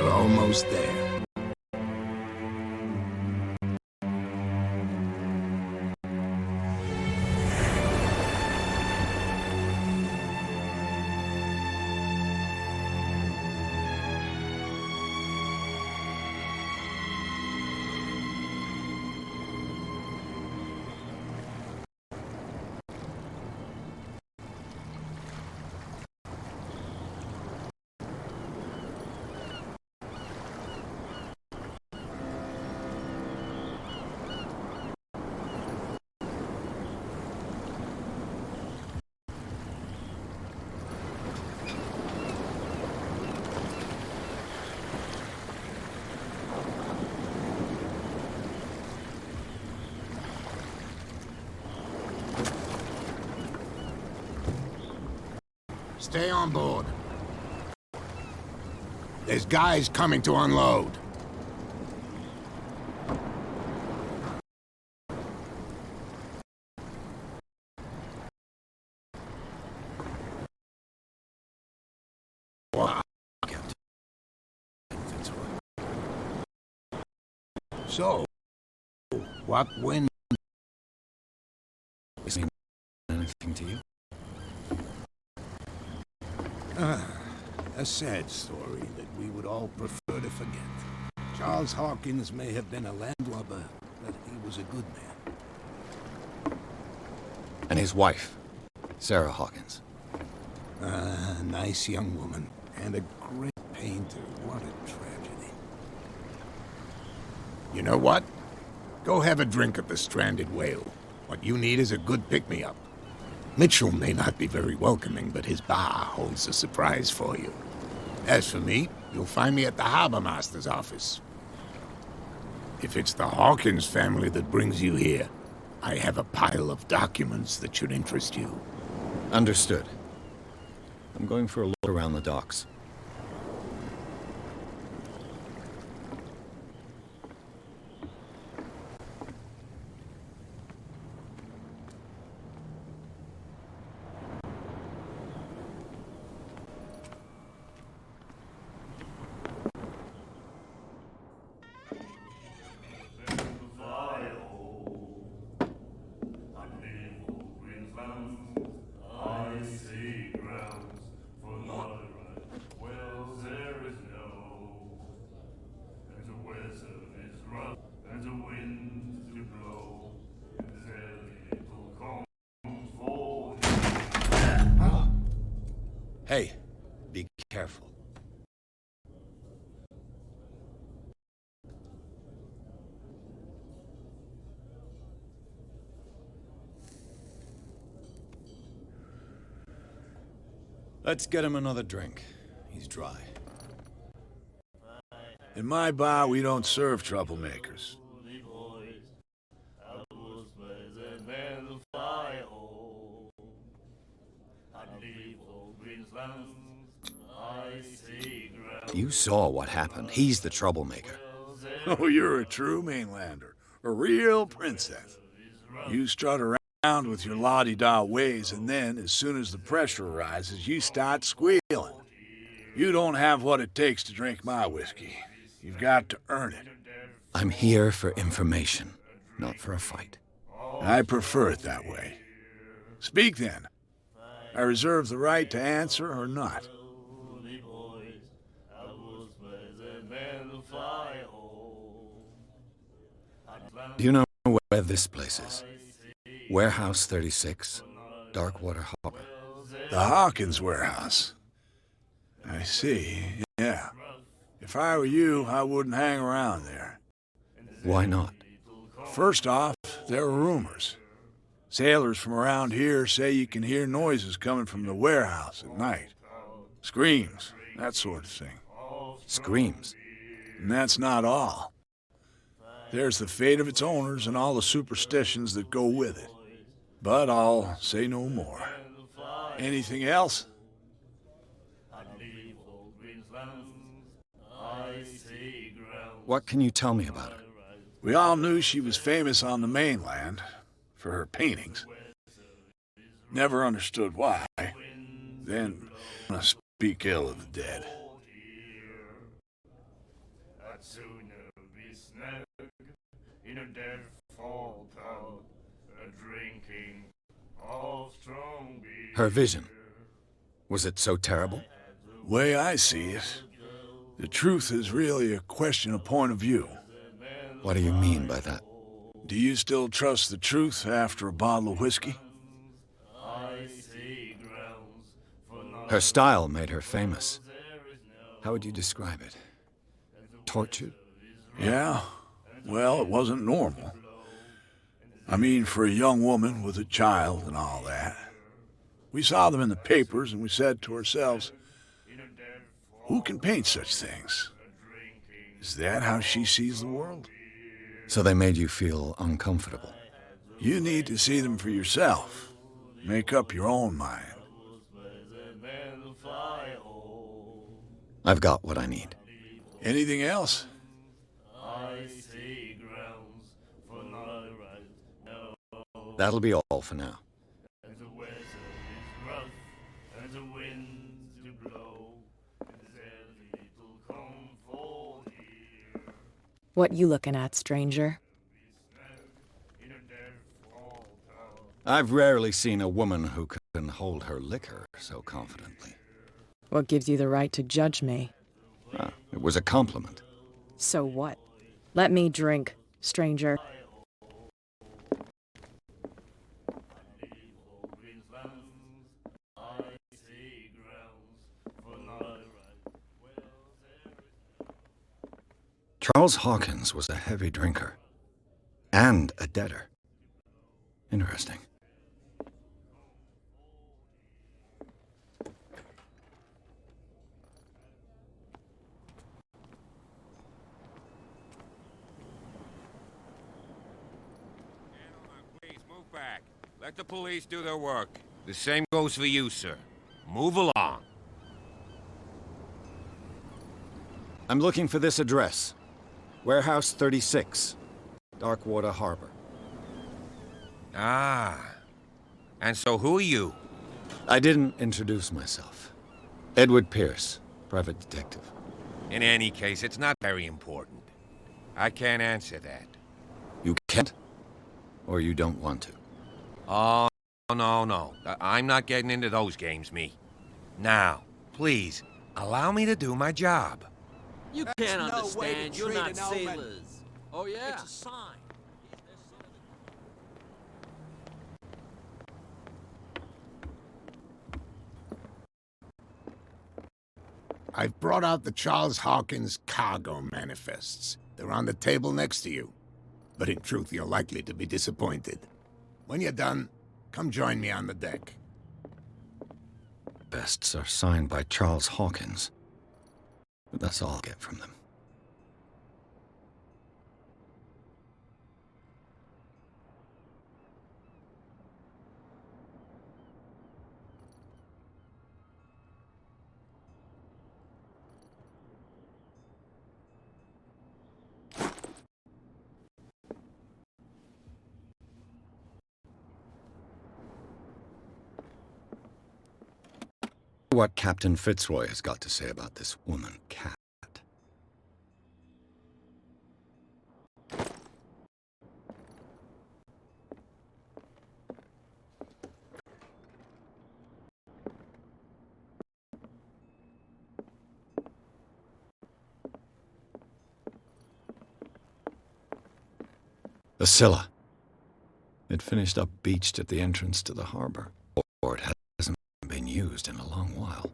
Almost there. Stay on board. There's guys coming to unload. What? So, what wind? Is it anything to you? A sad story that we would all prefer to forget. Charles Hawkins may have been a landlubber, but he was a good man. And his wife, Sarah Hawkins. Nice young woman, and a great painter. What a tragedy. You know what? Go have a drink at the Stranded Whale. What you need is a good pick-me-up. Mitchell may not be very welcoming, but his bar holds a surprise for you. As for me, you'll find me at the Harbor Master's office. If it's the Hawkins family that brings you here, I have a pile of documents that should interest you. Understood. I'm going for a look around the docks. Well, there is no, and the weather is rough, and the winds do blow, and the little comes fall. Hey, be careful. Let's get him another drink. He's dry. In my bar, we don't serve troublemakers. You saw what happened. He's the troublemaker. Oh, you're a true mainlander. A real princess. You strut around with your la-di-da ways, and then, as soon as the pressure arises, you start squealing. You don't have what it takes to drink my whiskey. You've got to earn it. I'm here for information, not for a fight. I prefer it that way. Speak then. I reserve the right to answer or not. Do you know where this place is? Warehouse 36, Darkwater Harbor. The Hawkins warehouse. I see, yeah. If I were you, I wouldn't hang around there. Why not? First off, there are rumors. Sailors from around here say you can hear noises coming from the warehouse at night. Screams, that sort of thing. Screams. And that's not all. There's the fate of its owners and all the superstitions that go with it. But I'll say no more. Anything else? What can you tell me about her? We all knew she was famous on the mainland for her paintings. Never understood why. Then, I speak ill of the dead. Her vision. Was it so terrible? Way I see it, the truth is really a question of point of view. What do you mean by that? Do you still trust the truth after a bottle of whiskey? Her style made her famous. How would you describe it? Tortured? Yeah, well, it wasn't normal. I mean, for a young woman with a child and all that. We saw them in the papers and we said to ourselves, who can paint such things? Is that how she sees the world? So they made you feel uncomfortable? You need to see them for yourself. Make up your own mind. I've got what I need. Anything else? That'll be all for now. What you looking at, stranger? I've rarely seen a woman who can hold her liquor so confidently. What gives you the right to judge me? It was a compliment. So what? Let me drink, stranger. Charles Hawkins was a heavy drinker. And a debtor. Interesting. Please move back. Let the police do their work. The same goes for you, sir. Move along. I'm looking for this address. Warehouse 36, Darkwater Harbor. Ah. And so who are you? I didn't introduce myself. Edward Pierce, private detective. In any case, it's not very important. I can't answer that. You can't? Or you don't want to? Oh, no. I'm not getting into those games, me. Now, Please, allow me to do my job. You can't understand. You're not sailors. Oh, yeah? It's a sign. I've brought out the Charles Hawkins cargo manifests. They're on the table next to you. But in truth, you're likely to be disappointed. When you're done, come join me on the deck. Bests are signed by Charles Hawkins. But that's all I'll get from them. What Captain Fitzroy has got to say about this woman, Cat. The Scylla. It finished up beached at the entrance to the harbor. Or it hasn't been used in a long while.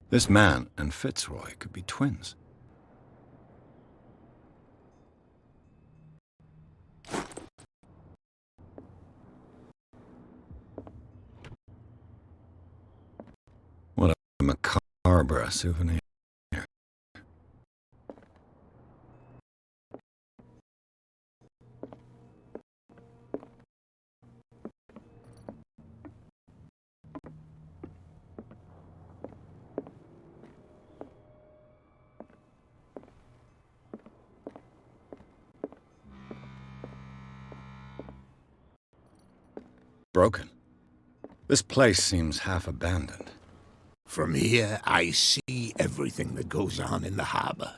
This man and Fitzroy could be twins. What a macabre souvenir. Broken. This place seems half abandoned. From here, I see everything that goes on in the harbor.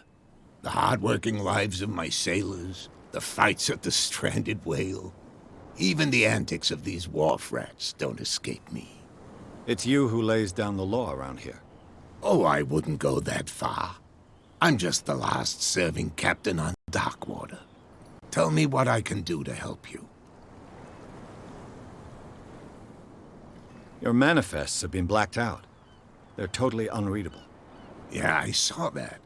The hard-working lives of my sailors, the fights at the stranded whale. Even the antics of these wharf rats don't escape me. It's you who lays down the law around here. Oh, I wouldn't go that far. I'm just the last serving captain on Darkwater. Tell me what I can do to help you. Your manifests have been blacked out. They're totally unreadable. Yeah, I saw that.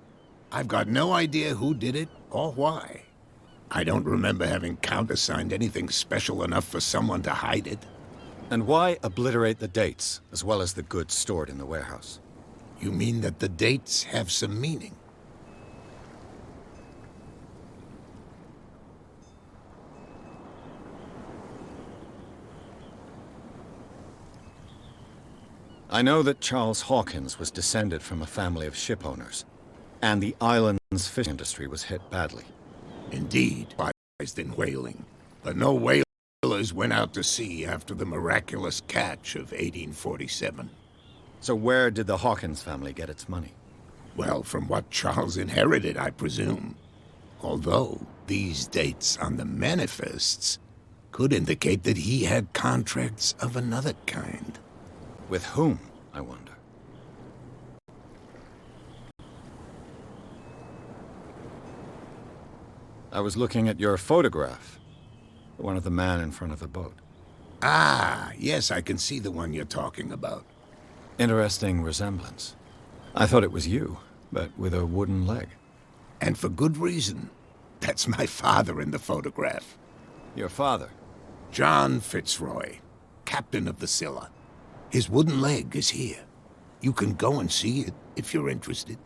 I've got no idea who did it or why. I don't remember having countersigned anything special enough for someone to hide it. And why obliterate the dates, as well as the goods stored in the warehouse? You mean that the dates have some meaning? I know that Charles Hawkins was descended from a family of ship owners, and the island's fishing industry was hit badly. Indeed, specialized in whaling, but no whalers went out to sea after the miraculous catch of 1847. So where did the Hawkins family get its money? Well, from what Charles inherited, I presume. Although, these dates on the manifests could indicate that he had contracts of another kind. With whom, I wonder? I was looking at your photograph. The one of the man in front of the boat. Ah, yes, I can see the one you're talking about. Interesting resemblance. I thought it was you, but with a wooden leg. And for good reason. That's my father in the photograph. Your father? John Fitzroy, captain of the Scylla. His wooden leg is here. You can go and see it if you're interested.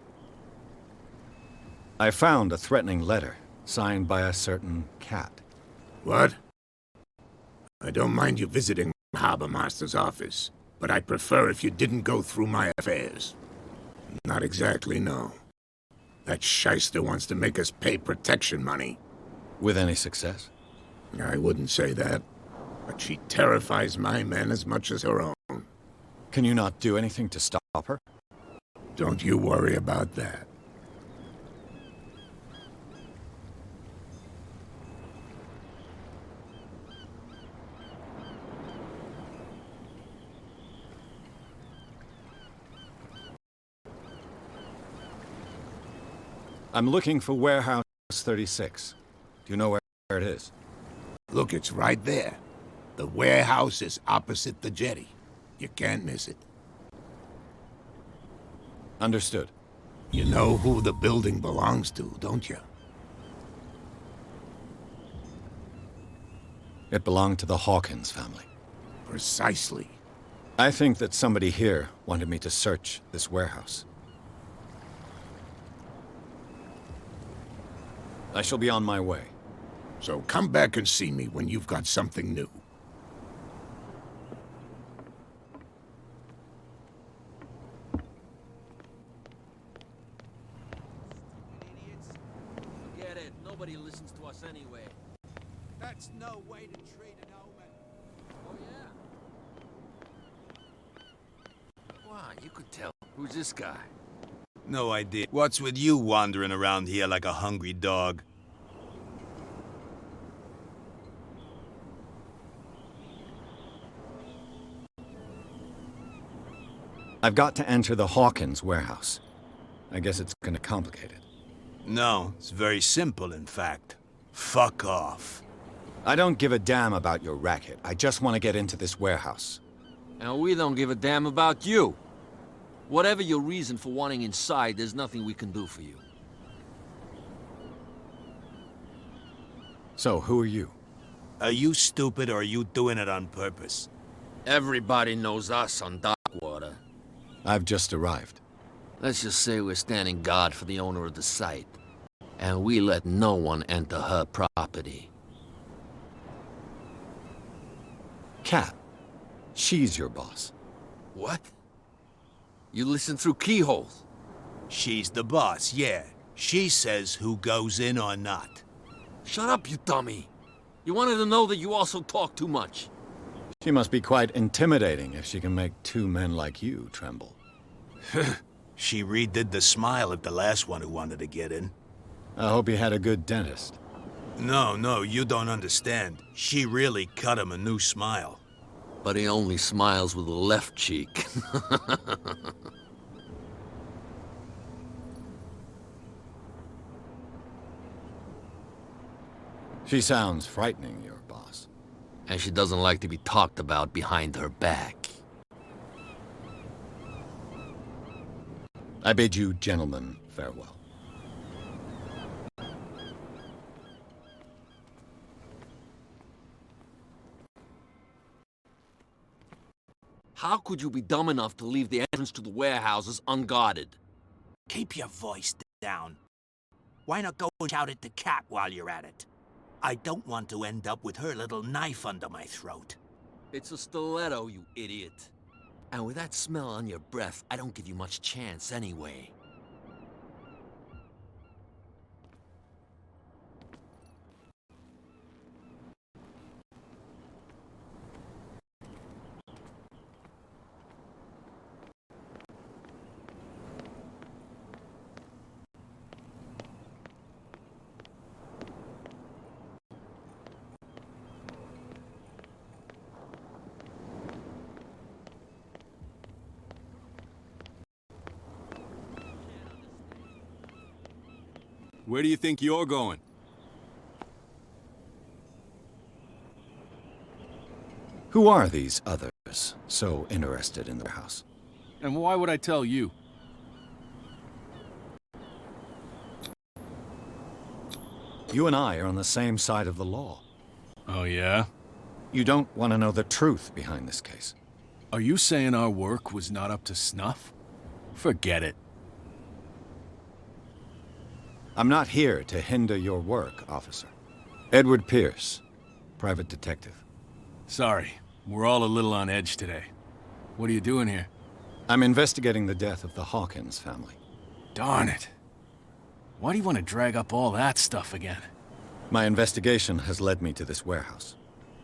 I found a threatening letter, signed by a certain Cat. What? I don't mind you visiting the Harbor Master's office, but I'd prefer if you didn't go through my affairs. Not exactly, no. That shyster wants to make us pay protection money. With any success? I wouldn't say that, but she terrifies my men as much as her own. Can you not do anything to stop her? Don't you worry about that. I'm looking for Warehouse 36. Do you know where it is? Look, it's right there. The warehouse is opposite the jetty. You can't miss it. Understood. You know who the building belongs to, don't you? It belonged to the Hawkins family. Precisely. I think that somebody here wanted me to search this warehouse. I shall be on my way. So come back and see me when you've got something new. Forget it. Nobody listens to us anyway. That's no way to treat an old man. Oh, yeah? Wow, you could tell. Who's this guy? No idea. What's with you wandering around here like a hungry dog? I've got to enter the Hawkins warehouse. I guess it's gonna complicate it. No, it's very simple, in fact. Fuck off. I don't give a damn about your racket. I just want to get into this warehouse. And we don't give a damn about you. Whatever your reason for wanting inside, there's nothing we can do for you. So, who are you? Are you stupid or are you doing it on purpose? Everybody knows us on Darkwater. I've just arrived. Let's just say we're standing guard for the owner of the site. And we let no one enter her property. Cat. She's your boss. What? You listen through keyholes? She's the boss, yeah. She says who goes in or not. Shut up, you dummy. You wanted to know that you also talk too much. She must be quite intimidating if she can make two men like you tremble. She redid the smile at the last one who wanted to get in. I hope you had a good dentist. No, you don't understand. She really cut him a new smile. But he only smiles with the left cheek. She sounds frightening, your boss. And she doesn't like to be talked about behind her back. I bid you gentlemen farewell. How could you be dumb enough to leave the entrance to the warehouses unguarded? Keep your voice down. Why not go and shout at the cat while you're at it? I don't want to end up with her little knife under my throat. It's a stiletto, you idiot. And with that smell on your breath, I don't give you much chance anyway. Where do you think you're going? Who are these others so interested in their house? And why would I tell you? You and I are on the same side of the law. Oh, yeah? You don't want to know the truth behind this case. Are you saying our work was not up to snuff? Forget it. I'm not here to hinder your work, officer. Edward Pierce, private detective. Sorry, we're all a little on edge today. What are you doing here? I'm investigating the death of the Hawkins family. Darn it. Why do you want to drag up all that stuff again? My investigation has led me to this warehouse.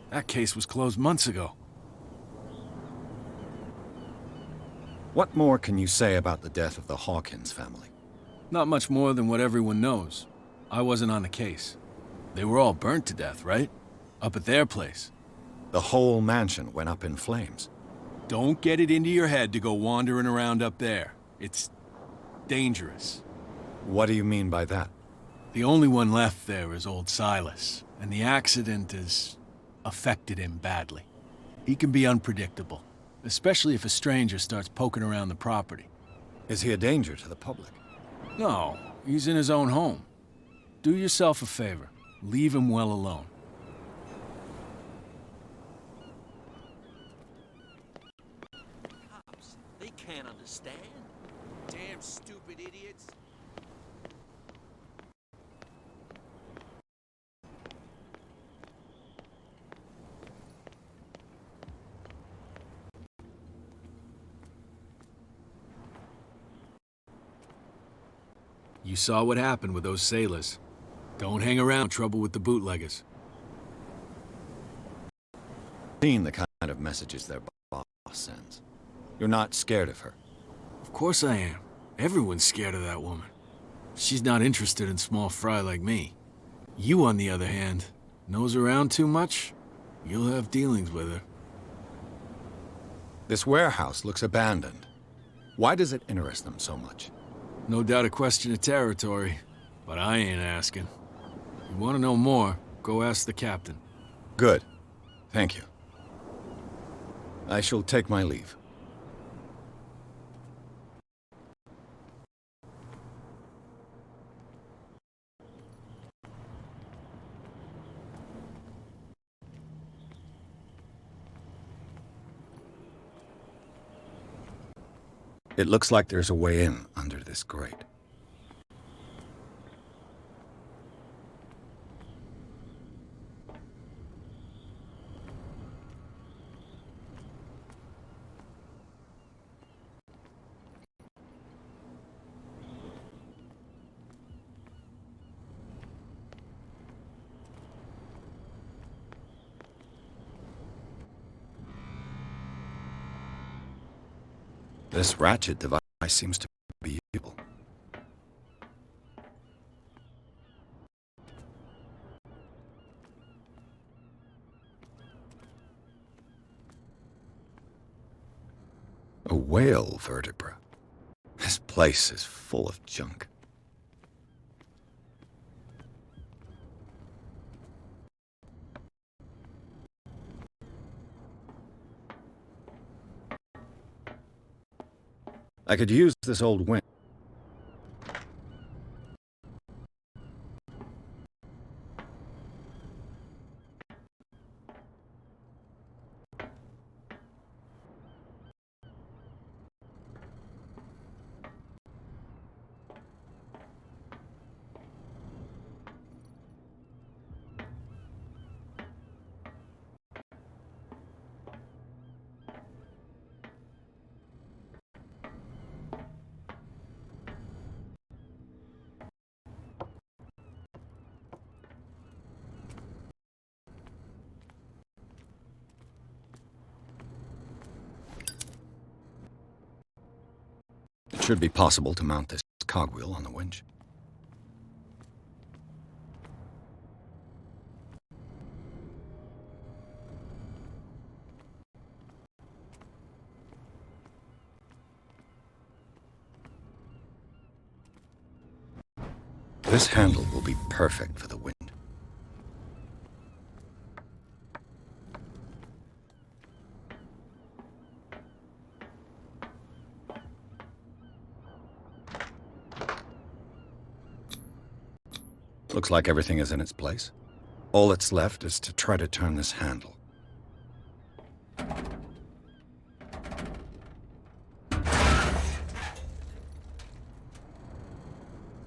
That case was closed months ago. What more can you say about the death of the Hawkins family? Not much more than what everyone knows. I wasn't on the case. They were all burnt to death, right? Up at their place. The whole mansion went up in flames. Don't get it into your head to go wandering around up there. It's dangerous. What do you mean by that? The only one left there is old Silas, and the accident has affected him badly. He can be unpredictable, especially if a stranger starts poking around the property. Is he a danger to the public? No, he's in his own home. Do yourself a favor. Leave him well alone. Cops, they can't understand. Damn stupid idiots. You saw what happened with those sailors. Don't hang around trouble with the bootleggers. Seen the kind of messages their boss sends. You're not scared of her. Of course I am. Everyone's scared of that woman. She's not interested in small fry like me. You, on the other hand, nose around too much, you'll have dealings with her. This warehouse looks abandoned. Why does it interest them so much? No doubt a question of territory, but I ain't asking. You want to know more, go ask the captain. Good. Thank you. I shall take my leave. It looks like there's a way in under this grate. This ratchet device seems to be useful. A whale vertebra. This place is full of junk. I could use this old wind. It should be possible to mount this cogwheel on the winch. This handle will be perfect for the wind. Looks like everything is in its place. All that's left is to try to turn this handle.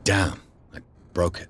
Damn, I broke it.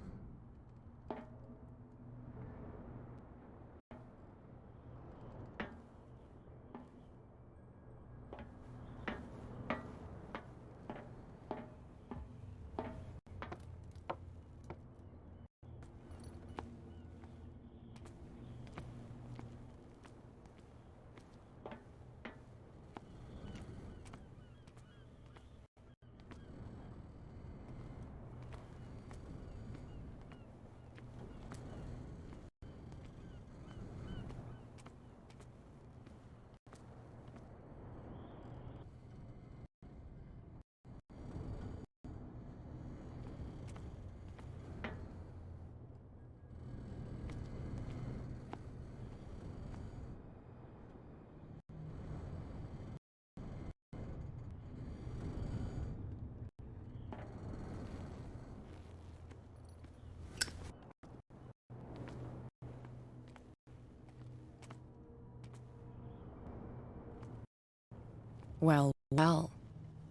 Well, well.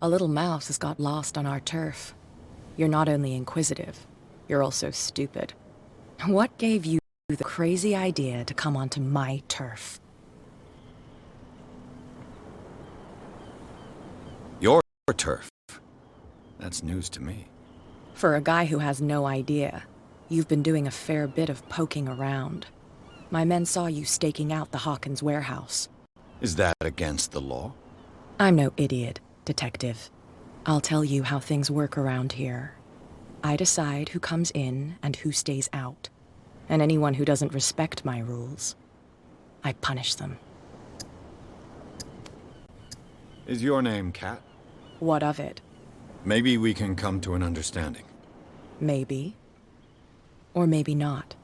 A little mouse has got lost on our turf. You're not only inquisitive, you're also stupid. What gave you the crazy idea to come onto my turf? Your turf? That's news to me. For a guy who has no idea, you've been doing a fair bit of poking around. My men saw you staking out the Hawkins warehouse. Is that against the law? I'm no idiot, Detective. I'll tell you how things work around here. I decide who comes in and who stays out. And anyone who doesn't respect my rules, I punish them. Is your name Cat? What of it? Maybe we can come to an understanding. Maybe. Or maybe not.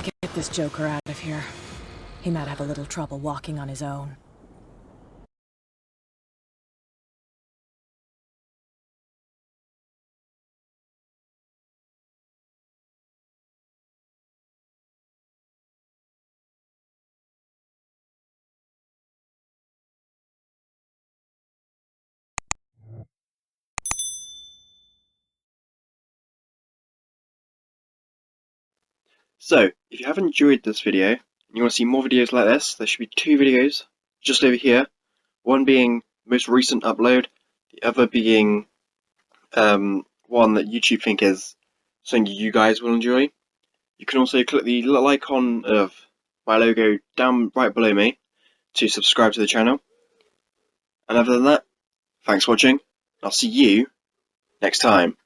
Get this joker out of here. He might have a little trouble walking on his own. So, if you haven't enjoyed this video, and you want to see more videos like this, there should be 2 videos just over here. One being most recent upload, the other being one that YouTube think is something you guys will enjoy. You can also click the little icon of my logo down right below me to subscribe to the channel. And other than that, thanks for watching. I'll see you next time.